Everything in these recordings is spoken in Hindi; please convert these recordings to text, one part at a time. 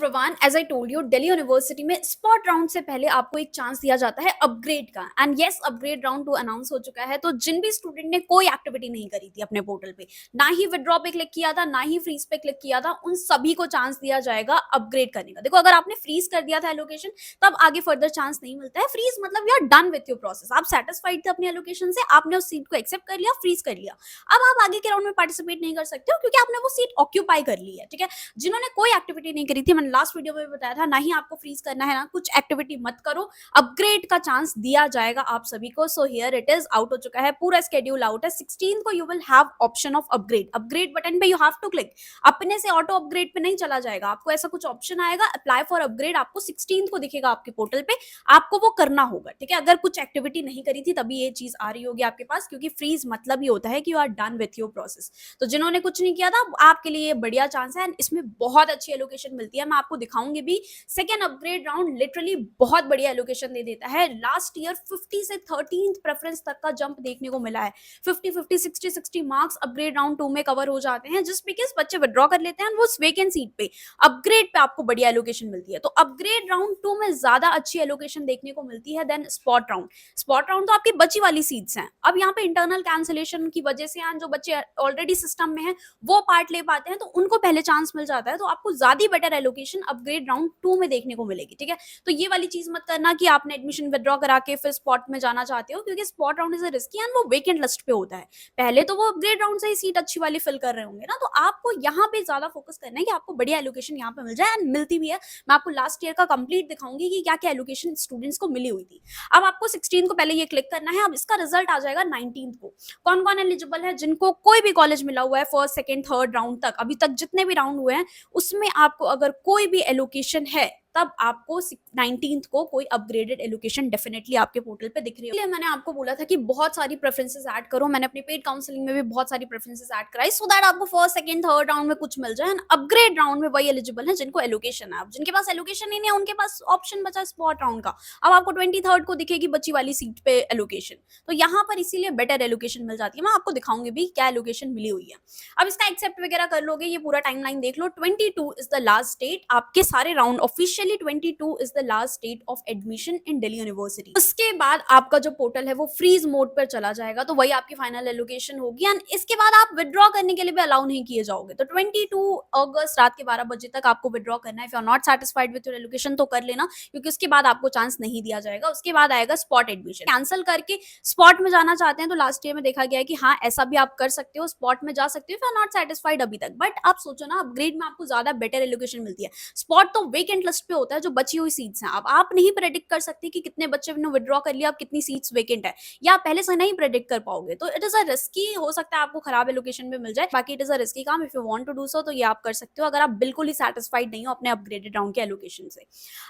Everyone, as I told you, Delhi university में स्पॉट राउंड से पहले आपको एक चांस दिया जाता है अपग्रेड का। And yes, upgrade round 2 announce हो चुका है। तो जिन भी स्टूडेंट ने कोई एक्टिविटी नहीं करी थी अपने पोर्टल पे, ना ही विड्रॉ पे क्लिक किया था, ना ही फ्रीज पे क्लिक किया था, उन सभी को चांस दिया जाएगा अपग्रेड करने का। देखो, अगर आपने फ्रीज कर दिया था एलोकेशन, तब आगे फर्दर चांस नहीं मिलता है। फ्रीज मतलब you are done with your process, आप सेटिस्फाइड थे अपनी एलोकेशन से, आपने उस सीट को एक्सेप्ट कर लिया, फ्रीज कर लिया। अब आप आगे के राउंड में पार्टिसिपेट नहीं कर सकते हो क्योंकि आपने वो सीट ऑक्यूपाई कर ली है। ठीक है, जिन्होंने कोई एक्टिविटी नहीं करी थी, मैंने लास्ट वीडियो में भी बताया था, ना ही आपको फ्रीज करना है, ना कुछ एक्टिविटी मत करो, अपग्रेड का चांस दिया जाएगा आप सभी को। So here it is, out हो चुका है, पूरा स्केड्यूल आउट है। 16 को you will have option of upgrade. Upgrade button पे यू हैव टू क्लिक, अपने से ऑटो अपग्रेड पे नहीं चला जाएगा, आपको ऐसा कुछ ऑप्शन आएगा, अप्लाई फॉर अपग्रेड, आपको 16 को दिखेगा आपके पोर्टल पे, आपको वो करना होगा। ठीक है, अगर कुछ एक्टिविटी नहीं करी थी तभी ये चीज आ रही होगी आपके पास, क्योंकि फ्रीज मतलब ही होता है कि you are done with your process. तो जिन्होंने कुछ नहीं किया था, आपके लिए बढ़िया चांस है एंड इसमें बहुत अच्छी एलोकेशन मिलती है, मैं आपको दिखाऊंगी भी। सेकेंड अपग्रेड राउंड लिटरली बहुत बढ़िया एलोकेशन दे देता है। लास्ट ईयर 50 से 13th प्रेफरेंस तक का जंप देखने को मिला है। 50 60 मार्क्स अपग्रेड राउंड 2 में कवर हो जाते हैं, जस्ट बिकॉज बच्चे विड्रॉ कर लेते हैं वो वेकेंट सीट पे। अपग्रेड पे आपको बढ़िया एलोकेशन मिलती है, तो अपग्रेड राउंड 2 में ज्यादा अच्छी एलोकेशन देखने को मिलती है then spot round. Spot round तो आपकी बची वाली सीट्स हैं। अब यहाँ पे इंटरनल कैंसिलेशन की वजह से जो बच्चे ऑलरेडी सिस्टम में हैं वो पार्ट ले पाते हैं, तो उनको पहले चांस मिल जाता है, तो आपको ज्यादा बेटर एलोकेशन अपग्रेड राउंड 2 में देखने को मिलेगी। ठीक है, तो ये वाली चीज मत करना कि आपने एडमिशन विड्रॉ करा के फिर स्पॉट में जाना चाहते हो, क्योंकि spot round is risky and वो वेकेंट लिस्ट पे होता है। पहले तो वो अपग्रेड राउंड से ही सीट अच्छी वाली फिल कर रहे होंगे ना, तो आपको यहाँ पे ज्यादा फोकस करना है कि आपको बढ़िया एलोकेशन यहाँ पे मिल जाए, एंड मिलती भी है। मैं आपको लास्ट ईयर का कंप्लीट दिखाऊंगी कि क्या क्या एलोकेशन स्टूडेंट्स को मिली हुई थी। अब आपको 16 को पहले ये क्लिक करना है। अब इसका रिजल्ट आ जाएगा 19 को। कौन कौन एलिजिबल है, जिनको कोई भी कॉलेज मिला हुआ है फर्स्ट सेकंड थर्ड राउंड तक, अभी तक जितने भी राउंड हुए हैं उसमें आपको अगर कोई भी एलोकेशन है, तब आपको 19th को कोई अपग्रेडेड एलोकेशन डेफिनेटली आपके पोर्टल पे दिख रही है। इसलिए मैंने आपको बोला था कि बहुत सारी प्रेफरेंसेस ऐड करो। मैंने अपनी पेड काउंसलिंग में भी बहुत सारी प्रेफरेंसेस ऐड कराई, सो दैट आपको फर्स्ट सेकंड थर्ड राउंड में कुछ मिल जाए। अपग्रेड राउंड में वही एलिजिबल है जिनको एलोकेशन है। अब जिनके पास एलोकेशन ही नहीं है, उनके पास ऑप्शन बचा स्पॉट राउंड का। अब आपको 23rd को दिखेगी बची वाली सीट पे एलोकेशन, तो यहाँ पर इसीलिए बेटर एलोकेशन मिल जाती है। मैं आपको दिखाऊंगी भी क्या एलोकेशन मिली हुई है। अब इसका एक्सेप्ट वगैरह कर लोगे, ये पूरा टाइमलाइन देख लो। 22 इज द लास्ट डेट, आपके सारे round officially 22 is the last date of admission in Delhi university. उसके बाद आपका जो पोर्टल है वो फ्रीज मोड पर चला जाएगा, तो वही आपकी फाइनल एलोकेशन होगी। एंड इसके बाद आप विड्रॉ करने के लिए भी अलाउ नहीं किए जाओगे। तो 22 अगस्त रात के 12 बजे तक आपको विड्रॉ करना है। If you are not satisfied with your allocation तो कर लेना, क्योंकि उसके बाद आपको चांस नहीं दिया जाएगा। उसके बाद आएगा स्पॉट एडमिशन। कैंसिल करके स्पॉट में जाना चाहते हैं तो लास्ट ईयर में देखा गया है कि हाँ, ऐसा भी आप कर सकते हो, स्पॉट में जा सकते हो if you are not satisfied अभी तक। बट आप सोचो ना, अपग्रेड में आपको ज्यादा बेटर एलोकेशन मिलती है। स्पॉट तो वेकेंट लिस्ट पे होता है, जो बची हुई सीट्स हैं। अब आप नहीं प्रेडिक्ट कर सकते कि कितने बच्चे ने विड्रॉ कर लिया, अब कितनी सीट्स वेकेंट है, या आप पहले से नहीं प्रेडिक्ट कर पाओगे। तो इट इज अ रिस्की, हो सकता है आपको खराब एलोकेशन में मिल जाए। बाकी इट इज अ रिस्की काम। If you want to do so तो ये आप कर सकते हो, अगर आप बिल्कुल ही सेटिस्फाइड नहीं हो अपने अपग्रेडेड राउंड के एलोकेशन से।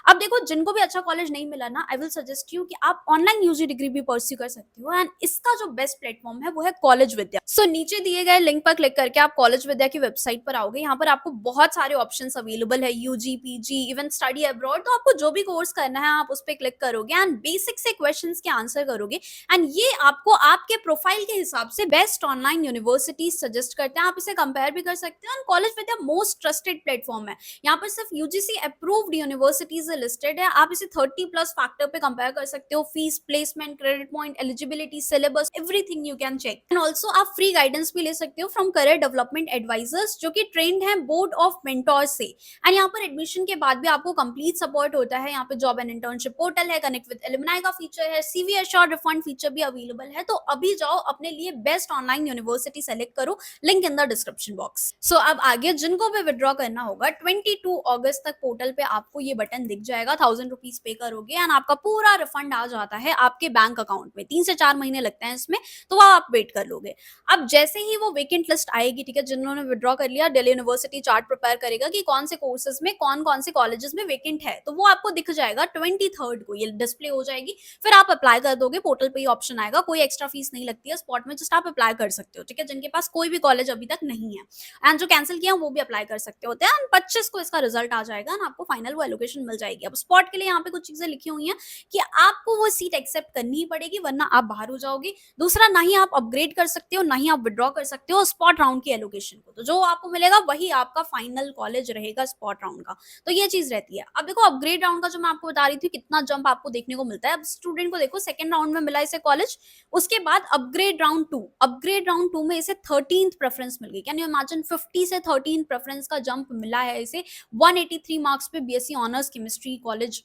अब देखो, जिनको भी अच्छा कॉलेज नहीं मिला ना, आई विल सजेस्ट यू कि आप ऑनलाइन यूजी डिग्री भी परस्यू कर सकते हो। एंड इसका जो बेस्ट प्लेटफॉर्म है वो है कॉलेज विद्या। सो नीचे दिए गए लिंक पर क्लिक करके आप कॉलेज विद्या की वेबसाइट पर आओगे। यहाँ पर आपको बहुत सारे ऑप्शंस अवेलेबल है, UG, PG, even study abroad. तो आपको जो भी कोर्स करना है आप उस पर क्लिक करोगे एंड बेसिक से क्वेश्चंस के आंसर करोगे, एंड ये आपको आपके प्रोफाइल के हिसाब से बेस्ट ऑनलाइन यूनिवर्सिटी सजेस्ट करते हैं। आप इसे कंपेयर भी कर सकते हैं। कॉलेज विद्या मोस्ट ट्रस्टेड प्लेटफॉर्म है। यहाँ पर सिर्फ यूजीसी अप्रूव्ड यूनिवर्सिटीज लिस्टेड है। आप इसे 30+ फैक्टर पे कंपेयर कर सकते हो, fees, placement, credit point, eligibility, syllabus, everything you can check. And also आप फ्री गाइडेंस भी ले सकते हो फ्रॉम करियर डेवलपमेंट एडवाइजर्स, जो कि ट्रेंड है बोर्ड ऑफ मेंटोर्स से। एंड यहाँ पर एडमिशन के बाद भी आपको कंप्लीट सपोर्ट होता है। यहाँ पे जॉब एंड इंटर्नशिप पोर्टल है, कनेक्ट विद एलुमनाई का फीचर है, सीवी एश्योर्ड रिफंड फीचर भी अवेलेबल है। तो अभी जाओ अपने लिए बेस्ट ऑनलाइन यूनिवर्सिटी सेलेक्ट करो, link in the description box. So अब आगे जिनको भी विड्रॉ करना होगा, 22 अगस्त तक पोर्टल पे आपको ये बटन दिख जाएगा। 1000 रुपीज पे करोगे एंड आपका पूरा रिफंड आ जाता है आपके बैंक अकाउंट में। 3 से 4 महीने लगते हैं इसमें, तो वह आप वेट कर लोगे। अब जैसे ही वो वेकेंट लिस्ट आएगी, ठीक है, जिन्होंने विड्रॉ कर लिया, दिल्ली यूनिवर्सिटी चार्ट प्रिपेयर करेगा कि कौन से कोर्सेज में कौन कौन से कॉलेजेस में वैकेंट है तो वो आपको दिख जाएगा 23rd को, ये डिस्प्ले हो जाएगी। फिर आप अप्लाई कर दोगे, पोर्टल पे ही ऑप्शन आएगा, कोई एक्स्ट्रा फीस नहीं लगती है, स्पॉट में जस्ट आप अप्लाई कर सकते हो, ठीक है, जिनके पास कोई भी कॉलेज अभी तक नहीं है एंड जो कैंसिल किया वो भी अप्लाई कर सकते होते हैं एंड 25 को इसका रिजल्ट आ जाएगा एंड आपको फाइनल वो एलोकेशन मिल जाएगी। अब स्पॉट के लिए यहाँ पे कुछ चीजें लिखी हुई हैं कि आपको वो सीट एक्सेप्ट करनी ही पड़ेगी वरना आप बाहर हो जाओगे। दूसरा, ना ही आप अपग्रेड कर सकते हो ना ही आप विड्रॉ कर सकते हो स्पॉट राउंड की एलोकेशन को, तो जो आपको मिलेगा वही आपका फाइनल कॉलेज रहेगा स्पॉट राउंड का। तो ये चीज रहती है। अब देखो अपग्रेड राउंड का जो मैं आपको बता रही थी कितना जंप आपको देखने को मिलता है। अब स्टूडेंट को देखो सेकंड राउंड में मिला इसे कॉलेज, उसके बाद अपग्रेड राउंड टू में इसे 13th प्रेफरेंस मिल गई। कैन यू इमेजिन, 50 से 13 प्रेफरेंस का जंप मिला है इसे। 183 मार्क्स पे बीएससी ऑनर्स केमिस्ट्री कॉलेज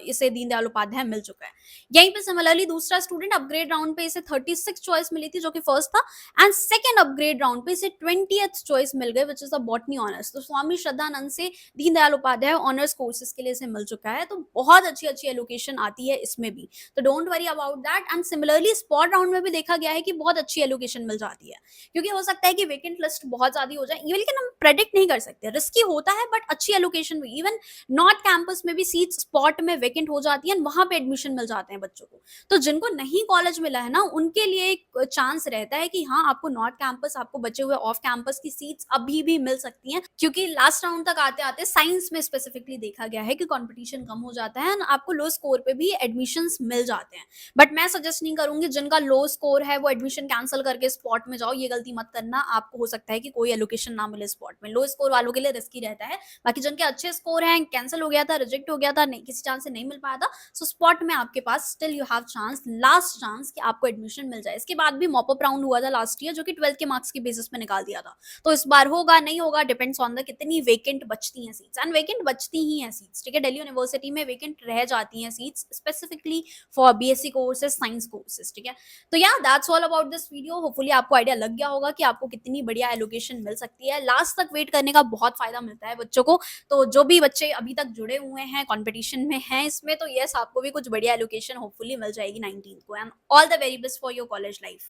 इसे दीनदयाल उपाध्याय मिल चुका है। यहीं पे सिमिलरली दूसरा स्टूडेंट अपग्रेड राउंड पे इसे 36 चॉइस मिली थी जो कि फर्स्ट था एंड सेकंड अपग्रेड राउंड पे इसे 20th चॉइस मिल गई which is the botany honours. तो स्वामी श्रद्धानंद से दीनदयाल उपाध्याय ऑनर्स कोर्सेज के लिए इसे मिल चुका है। तो बहुत अच्छी अच्छी एलोकेशन आती है इसमें भी, तो don't worry about that. And similarly spot round में भी देखा गया है कि बहुत अच्छी एलोकेशन मिल जाती है, क्योंकि हो सकता है कि वेकेंट लिस्ट बहुत ज्यादा हो जाए, ये लेकिन हम प्रेडिक्ट नहीं कर सकते, रिस्की होता है बट अच्छी एलोकेशन भी। इवन नॉर्थ कैंपस में भी सीट स्पॉट में वेकेंट हो जाती है, वहां पे एडमिशन मिल जाते हैं बच्चों को। तो जिनको नहीं कॉलेज मिला है ना, उनके लिए एक चांस रहता है कि हाँ आपको नॉर्थ कैंपस, आपको बचे हुए ऑफ कैंपस की सीट्स अभी भी मिल सकती हैं, क्योंकि लास्ट राउंड तक आते आते साइंस में स्पेसिफिकली देखा गया है कि कंपटीशन कम हो जाता है, आपको लो स्कोर पे भी एडमिशंस मिल जाते हैं। बट मैं सजेस्ट नहीं करूंगी जिनका लो स्कोर है वो एडमिशन कैंसिल करके स्पॉट में जाओ, ये गलती मत करना। आपको हो सकता है कि कोई एलोकेशन ना मिले स्पॉट में, लो स्कोर वालों के लिए रिस्की रहता है। बाकी जिनके अच्छे स्कोर हैं, कैंसिल हो गया था, रिजेक्ट हो गया था, नहीं किसी चांस से नहीं मिल पाया था, सो स्पॉट में आपके पास still you have chance, last chance कि आपको एडमिशन मिल जाए। इसके बाद भी मॉप अप राउंड हुआ था लास्ट ईयर जो कि 12th के मार्क्स के बेसिस पे निकाल दिया था। तो इस बार होगा नहीं होगा डिपेंड्स ऑन द कितनी वेकेंट बचती हैं सीट्स, एंड वेकेंट बचती ही हैं सीट्स, ठीक है। दिल्ली यूनिवर्सिटी में वेकेंट रह जाती हैं seats specifically for BSc courses, science courses, ठीक है। तो या that's all about this video. Hopefully आपको आइडिया लग गया होगा कि आपको कितनी बढ़िया एलोकेशन मिल सकती है। लास्ट तक वेट करने का बहुत फायदा मिलता है बच्चों को। तो जो भी बच्चे अभी तक जुड़े हुए हैं, कंपटीशन में हैं इसमें, तो यस आपको भी कुछ बढ़िया एलोकेशन होपफुली मिल जाएगी 19 को। And all the very best for your college life.